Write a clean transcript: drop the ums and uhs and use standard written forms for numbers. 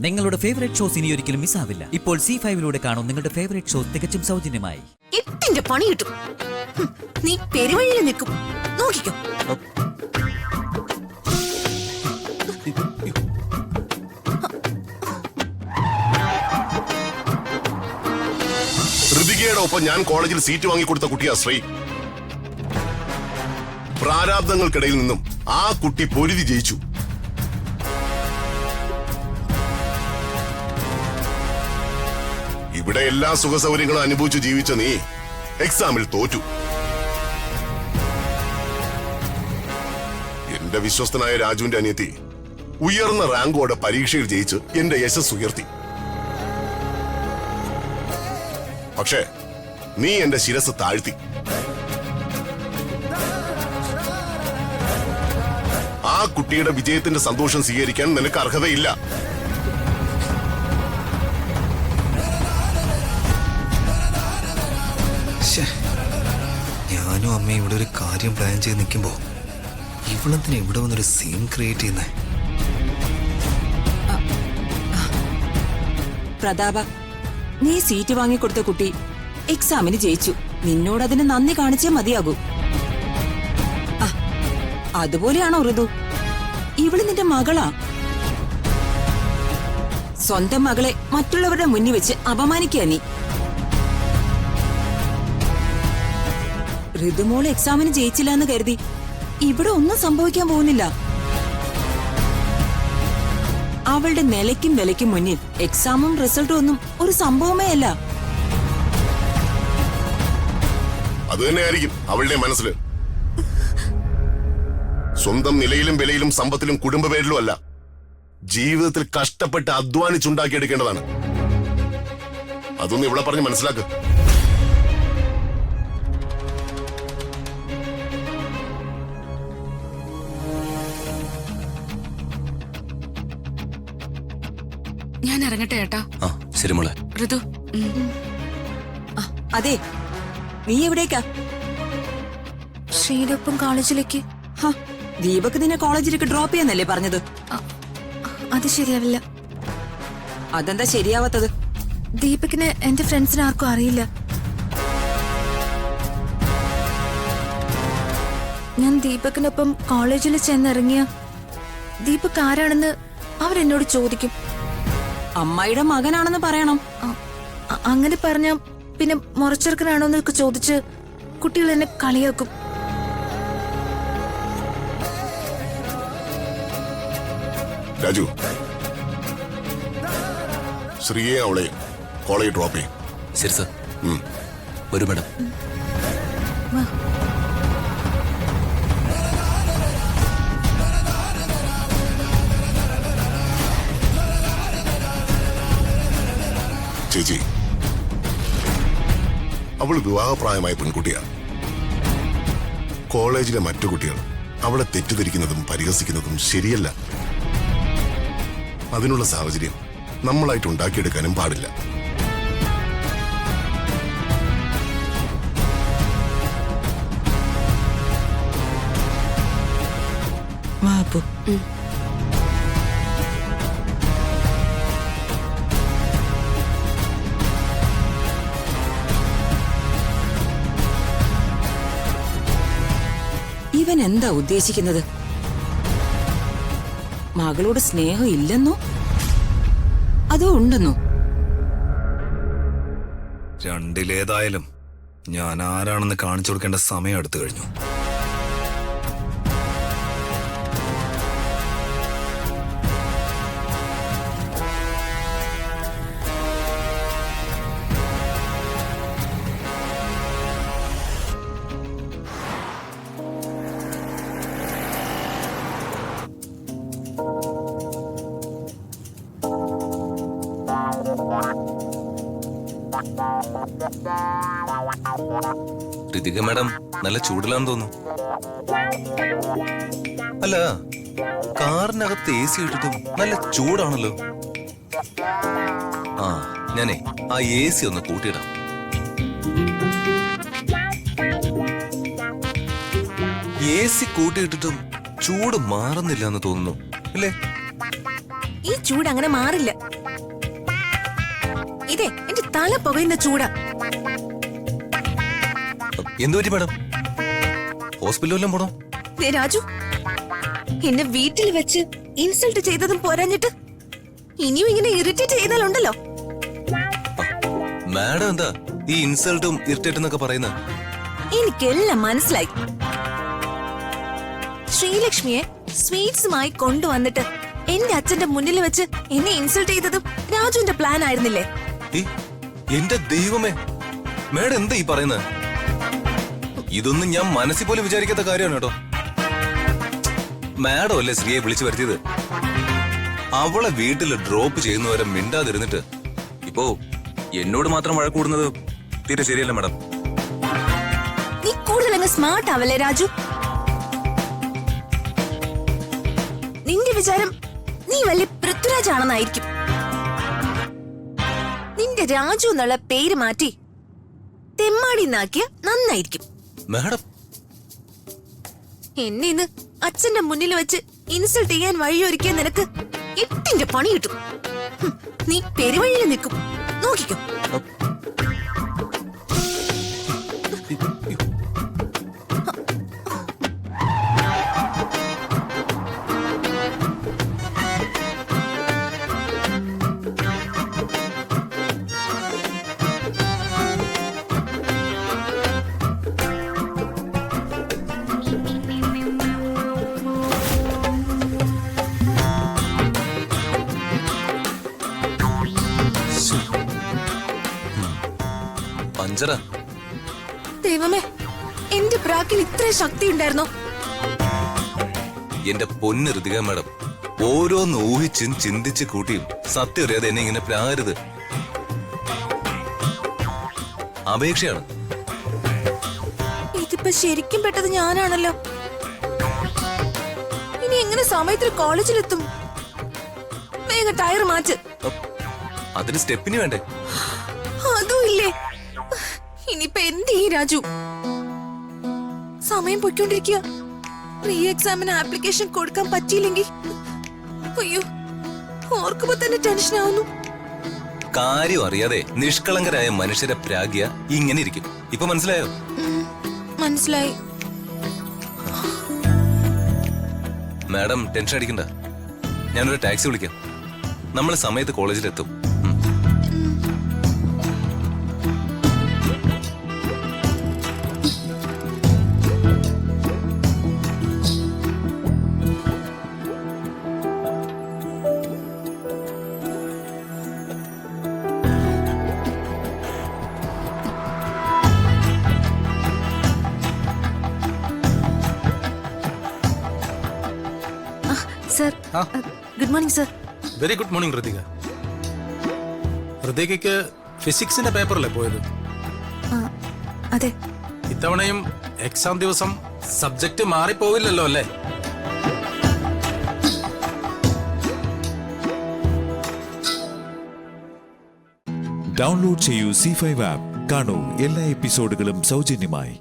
നിങ്ങളുടെ favourite shows ഇനി ഒരിക്കലും മിസ്സാവില്ല. ഇപ്പോൾ C5 കാണും നിങ്ങളുടെ ഫേവറേറ്റ് ഷോസ് തികച്ചും സൗജന്യമായി. എട്ടിന്റെ പണി കിട്ടും. നീ പെരുവഴിയിൽ നിൽക്കും, നോക്കിക്കോ. ഋതികയുടെ ഒപ്പം ഞാൻ കോളേജിൽ സീറ്റ് വാങ്ങിക്കൊടുത്ത കുട്ടിയാ ശ്രീ. പ്രാരാബ്ദങ്ങൾക്കിടയിൽ നിന്നും ആ കുട്ടി പൊരുതി ജയിച്ചു. ഇവിടെ എല്ലാ സുഖസൗകര്യങ്ങളും അനുഭവിച്ചു ജീവിച്ച നീ എക്സാമിൽ തോറ്റു. എന്റെ വിശ്വസ്തനായ രാജുവിന്റെ അനിയത്തി ഉയർന്ന റാങ്കോടെ പരീക്ഷയിൽ ജയിച്ച് എന്റെ യശസ് ഉയർത്തി. പക്ഷേ നീ എന്റെ ശിരസ് താഴ്ത്തി. ആ കുട്ടിയുടെ വിജയത്തിന്റെ സന്തോഷം സ്വീകരിക്കാൻ നിനക്ക് അർഹതയില്ല. ഞാനും അമ്മയും ഇവിടെ ഒരു കാര്യം പ്ലാൻ ചെയ്ത് നിൽക്കുമ്പോ ഇവളെന്തിനാ ഇവിടെ വന്നൊരു സീൻ ക്രിയേറ്റ് ചെയ്യുന്നേ? പ്രതാപ, നീ സീറ്റ് വാങ്ങിക്കൊടുത്ത കുട്ടി എക്സാമിന് ജയിച്ചു. നിന്നോട് അതിന് നന്ദി കാണിച്ചേ മതിയാകൂ. അതുപോലെയാണോ ഋതു? ഇവള് നിന്റെ മകളാ. സ്വന്തം മകളെ മറ്റുള്ളവരുടെ മുന്നിൽ വെച്ച് അപമാനിക്കുക നീ. ഋതുമോള് എക്സാമിന് ജയിച്ചില്ല എന്ന് കരുതി ഇവിടെ ഒന്നും സംഭവിക്കാൻ പോകുന്നില്ല. അവളുടെ നിലയ്ക്കും വിലയ്ക്കും മുന്നിൽ എക്സാമും റിസൾട്ടും ഒന്നും ഒരു സംഭവമേ അല്ല. അത് തന്നെയായിരിക്കും അവളുടെ മനസ്സിൽ. സ്വന്തം നിലയിലും വിലയിലും സമ്പത്തിലും കുടുംബ പേരിലും അല്ല, ജീവിതത്തിൽ കഷ്ടപ്പെട്ട് അധ്വാനിച്ചുണ്ടാക്കിയെടുക്കേണ്ടതാണ്. അതൊന്നും ഇവിടെ പറഞ്ഞ് മനസ്സിലാക്കുക. ഞാൻ ഇറങ്ങട്ടെ ഏട്ടാ. ശരി മോളെ. ഋതു, അതെ, നീ എവിടേക്കാ? ശ്രീയുടെ ഒപ്പം കോളേജിലേക്ക്. ദീപക് നിന്നെ കോളേജിലേക്ക് ഡ്രോപ്പ് ചെയ്യാന്നല്ലേ പറഞ്ഞത്? അത് ശരിയാവില്ല. അതെന്താ ശരിയാവാത്തത്? ദീപകിന് എന്റെ ഫ്രണ്ട്സിനെ ആർക്കും അറിയില്ല. ഞാൻ ദീപകിനൊപ്പം കോളേജിൽ ചെന്നിറങ്ങിയ ദീപക് ആരാണെന്ന് അവരെന്നോട് ചോദിക്കും. അമ്മായിയുടെ മകനാണെന്ന് പറയണം. അങ്ങനെ പറഞ്ഞ പിന്നെ മുറച്ചെറുക്കനാണോന്നൊക്കെ ചോദിച്ച് കുട്ടികൾ എന്നെ കളിയാക്കും. രാജു, ശ്രീയെ അവളെ കോളേജ് ഡ്രോപ്പ് ചെയ്യും. ശരി സർ. ഒരു മേഡം. ചേച്ചി, അവൾ വിവാഹപ്രായമായ പെൺകുട്ടിയാണ്. കോളേജിലെ മറ്റു കുട്ടികൾ അവളെ തെറ്റിദ്ധരിക്കുന്നതും പരിഹസിക്കുന്നതും ശരിയല്ല. അതിനുള്ള സാഹചര്യം നമ്മളായിട്ട് ഉണ്ടാക്കിയെടുക്കാനും പാടില്ല. ഇവൻ എന്താ ഉദ്ദേശിക്കുന്നത്? മകളോട് സ്നേഹം ഇല്ലെന്നോ അതോ ഉണ്ടെന്നോ? രണ്ടിലേതായാലും ഞാൻ ആരാണെന്ന് കാണിച്ചു കൊടുക്കേണ്ട സമയം എടുത്തു കഴിഞ്ഞു. ഋതിക മാഡം നല്ല ചൂടിലാന്ന് തോന്നുന്നു. അല്ല, കാറിനകത്ത് AC ഇട്ടിട്ടും നല്ല ചൂടാണല്ലോ. ഞാനേ ആ AC ഒന്ന് കൂട്ടിയിടാം. AC കൂട്ടിയിട്ടിട്ടും ചൂട് മാറുന്നില്ല എന്ന് തോന്നുന്നു, അല്ലേ? ഈ ചൂട് അങ്ങനെ മാറില്ല. ഇതേ എന്റെ തല പുകയുന്ന ചൂടാ. എന്തു പറ്റി മാഡം? ഹോസ്പിറ്റലിലും പോണോ? ദേ രാജു, എന്നെ വീട്ടിൽ വെച്ച് ഇൻസൾട്ട് ചെയ്തതും പോരാഞ്ഞിട്ട് ഇനിയും ഇങ്ങനെ ഇറിറ്റേറ്റ് ചെയ്താലുണ്ടല്ലോ. മാഡം എന്താ ഈ ഇൻസൾട്ടും ഇറിറ്റേറ്റ് എന്നൊക്കെ പറയുന്നത്? എനിക്കെല്ലാം മനസ്സിലായി. ശ്രീലക്ഷ്മിയെ സ്വീറ്റ്സുമായി കൊണ്ടുവന്നിട്ട് എന്റെ അച്ഛന്റെ മുന്നിൽ വെച്ച് എന്നെ ഇൻസൾട്ട് ചെയ്തതും രാജുവിന്റെ പ്ലാൻ ആയിരുന്നില്ലേ? എന്റെ ദൈവമേ, മാഡം എന്താ ഈ പറയുന്നത്? ഇതൊന്നും ഞാൻ മനസ്സിൽ പോലും വിചാരിക്കാത്ത കാര്യമാണ് കേട്ടോ. മാഡം അല്ലേ ശ്രീയെ വിളിച്ചു വരുത്തിയത്? അവളെ വീട്ടിൽ ഡ്രോപ്പ് ചെയ്യുന്നവരെ മിണ്ടാതിരുന്നിട്ട് ഇപ്പോ എന്നോട് മാത്രം വഴക്കൂടുന്നത് തീരെ ശരിയല്ല മാഡം. നീ കൂടുതൽ അങ്ങ് സ്മാർട്ട് ആവല്ലേ രാജു? നിന്റെ വിചാരം നീ വലിയ പൃഥ്വിരാജ് ആണെന്നായിരിക്കും. നിന്റെ രാജു എന്നുള്ള പേര് മാറ്റി തെമ്മാടി എന്നാക്കിയ നന്നായിരിക്കും. മാഡം, എന്നെ ഇന്ന് അച്ഛന്റെ മുന്നിൽ വെച്ച് ഇൻസൾട്ട് ചെയ്യാൻ വഴിയൊരുക്കിയ നിനക്ക് 8ന്റെ പണി കിട്ടും. നീ പെരുവഴിയിൽ നിൽക്കും, നോക്കിക്കോ. പഞ്ചറ. ദൈവമേ, എന്റെ ബ്രാക്കിൽ ഇത്ര ശക്തി ഉണ്ടായിരുന്നോ? എന്റെ പൊന്ന് ഋതിക മാഡം, ഓരോന്ന് ഊഹിച്ചും ചിന്തിച്ച് കൂട്ടിയും സത്യം അറിയാതെ എന്നെ ഇങ്ങനെ പ്രാകരുത്. അപേക്ഷയാണ്. ഇതിപ്പോ ശരിക്കും പെട്ടത് ഞാനാണല്ലോ. ഇനി എങ്ങനെ സമയത്തിന് കോളേജിലെത്തും? വേഗം ടയർ മാറ്റ്. അതിന് സ്റ്റെപ്പിന് വേണ്ടേ? അതും ഇല്ലേ? ഇനിയിപ്പൊ എന്ത് ചെയ്യും രാജു? സമയം പൊയ്ക്കൊണ്ടിരിക്കുക. റീ എക്സാമിന് ആപ്ലിക്കേഷൻ കൊടുക്കാൻ പറ്റിയില്ലെങ്കിൽ അയ്യോ, ഓർക്കുമ്പോ തന്നെ ടെൻഷൻ ആവുന്നു. കാര്യം അറിയാതെ നിഷ്കളങ്കരായ മനുഷ്യരെ പ്രാഗ്യ ഇങ്ങനെ ഇരിക്കും. ഇപ്പൊ മനസ്സിലായോ? മനസ്സിലായി. മാഡം ടെൻഷൻ അടിക്കണ്ട, ഞാനൊരു ടാക്സി വിളിക്കാം. നമ്മൾ സമയത്ത് കോളേജിലെത്തും. Sir, good morning sir. Very good morning Ritika. ഋതികയ്ക്ക് ഫിസിക്സിന്റെ പേപ്പറല്ലേ പോയത്? അതെ. ഇത്തവണയും എക്സാം ദിവസം സബ്ജക്ട് മാറിപ്പോവില്ലല്ലോ അല്ലേ? ഡൗൺലോഡ് ചെയ്യൂ C5 ആപ്പ്. കാണൂ എല്ലാ എപ്പിസോഡുകളും സൗജന്യമായി.